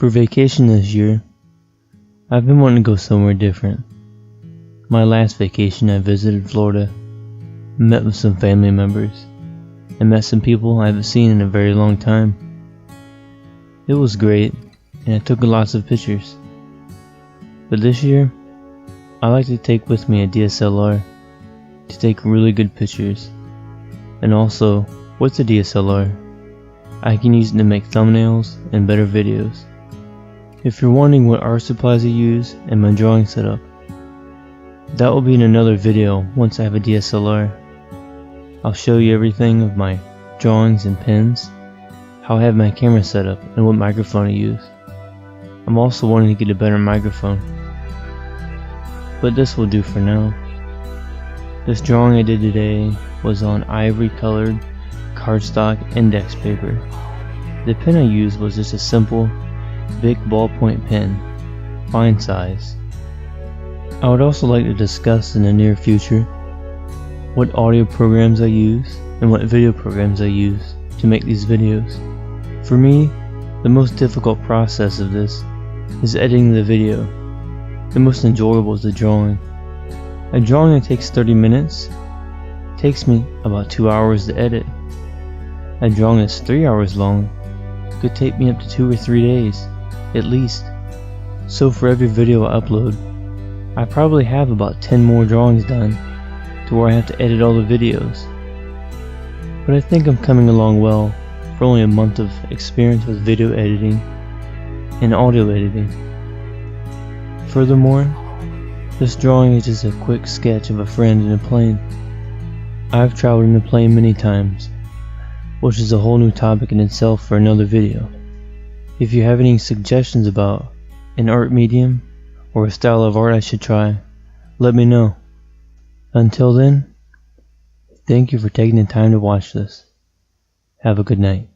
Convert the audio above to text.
For vacation this year, I've been wanting to go somewhere different. My last vacation I visited Florida, met with some family members, and met some people I haven't seen in a very long time. It was great, and I took lots of pictures. But this year, I like to take with me a DSLR to take really good pictures. And also, with the DSLR, I can use it to make thumbnails and better videos. If you're wondering what art supplies I use and my drawing setup, that will be in another video once I have a DSLR. I'll show you everything of my drawings and pens, how I have my camera set up, and what microphone I use. I'm also wanting to get a better microphone. But this will do for now. This drawing I did today was on ivory colored cardstock index paper. The pen I used was just a simple Bic ballpoint pen, fine size. I would also like to discuss in the near future what audio programs I use and what video programs I use to make these videos. For me, the most difficult process of this is editing the video. The most enjoyable is the drawing. A drawing that takes 30 minutes takes me about 2 hours to edit. A drawing that's 3 hours long could take me up to 2 or 3 days, at least. So for every video I upload, I probably have about 10 more drawings done to where I have to edit all the videos. But I think I'm coming along well for only a month of experience with video editing and audio editing. Furthermore, this drawing is just a quick sketch of a friend in a plane. I've traveled in a plane many times, which is a whole new topic in itself for another video. If you have any suggestions about an art medium or a style of art I should try, let me know. Until then, thank you for taking the time to watch this. Have a good night.